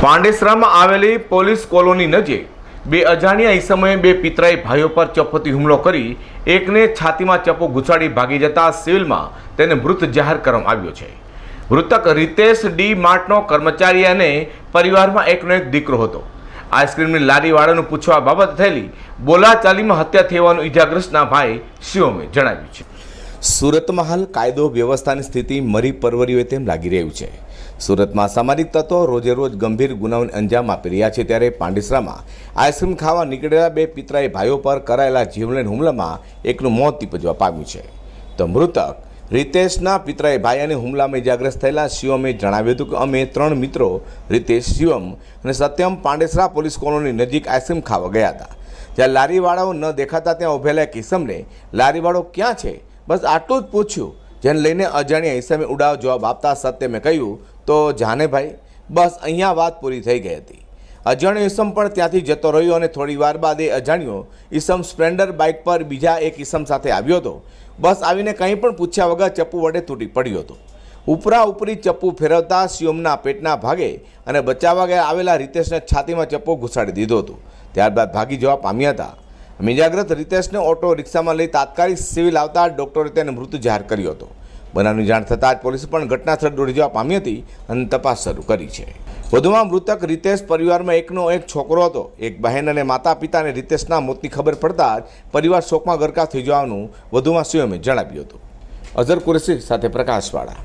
પાંડેસરામાં આવેલી police colony નજીક બે અજાણ્યા ઈસમોએ બે પિતરાઈ ભાઈઓ પર ચપ્પુથી હુમલો કરી એકને છાતીમાં ચપ્પુ ઘુસાડી ભાગી જતા સિવિલમાં તેને મૃત જાહેર કરવામાં આવ્યો છે। મૃતક રીતેશ ડી માર્ટનો કર્મચારી અને પરિવારમાં એકનો એક દીકરો હતો। આઈસ્ક્રીમની લારીવાળાનું પૂછવા બાબત થયેલી બોલાચાલીમાં હત્યા થઈ હોવાનું ઈજાગ્રસ્તના ભાઈ શિવમે જણાવ્યું છે। સુરતમાં હાલ કાયદો વ્યવસ્થાની સ્થિતિ મરી પરવરી હોય તેમ લાગી રહ્યું છે। સુરતમાં સામાજિક તત્વો રોજે રોજ ગંભીર ગુનાઓને અંજામ આપી રહ્યા છે, ત્યારે પાંડેસરામાં આઈસ્ક્રીમ ખાવા નીકળેલા બે પિતરાઈ ભાઈઓ પર કરાયેલા જીવલેણ હુમલામાં એકનું મોત નીપજવા પામ્યું છે। તો મૃતક રીતેશના પિતરાઈ ભાઈ અને હુમલામાં ઇજાગ્રસ્ત થયેલા શિવમે જણાવ્યું હતું કે અમે 3 મિત્રો રીતેશ, શિવમ અને સત્યમ પાંડેસરા પોલીસ કોલોની નજીક આઈસ્ક્રીમ ખાવા ગયા હતા। જ્યાં લારીવાળાઓ ન દેખાતા ત્યાં ઉભેલા એક ઈસમને લારીવાળો ક્યાં છે બસ આટલું જ પૂછ્યું, જેને લઈને અજાણ્યા ઈસમે ઉડાવ જવાબ આપતા સત્યમે કહ્યું તો જાને ભાઈ બસ અહીંયા વાત પૂરી થઈ ગઈ હતી। અજાણ્યો ઈસમ પણ ત્યાંથી જતો રહ્યો અને થોડી વાર બાદ એ અજાણ્યો ઈસમ સ્પ્લેન્ડર બાઇક પર બીજા એક ઈસમ સાથે આવ્યો હતો। બસ આવીને કંઈ પણ પૂછ્યા વગર ચપ્પુ વડે તૂટી પડ્યો હતો। ઉપરા ઉપરી ચપ્પુ ફેરવતા શિવમના પેટના ભાગે અને બચાવવા ગયા આવેલા રીતેશને છાતીમાં ચપ્પુ ઘુસાડી દીધો હતો। ત્યારબાદ ભાગી જવા પામ્યા હતા। ઇજાગ્રસ્ત રીતેશને ઓટો રિક્ષામાં લઈ તાત્કાલિક સિવિલ આવતા ડોક્ટરે તેને મૃત જાહેર કર્યો હતો। બનાવની જાણ થતાં જ પોલીસ પણ ઘટના સ્થળે દોડી જવા પામી હતી અને તપાસ શરૂ કરી છે। વધુમાં મૃતક રીતેશ પરિવારમાં એકનો એક છોકરો હતો। એક બહેન અને માતા પિતાને રીતેશના મોતની ખબર પડતા જ પરિવાર શોકમાં ગરકાવ થઈ જવાનું વધુમાં શિવમે જણાવ્યું હતું। અઝર કુરેશી સાથે પ્રકાશવાળા।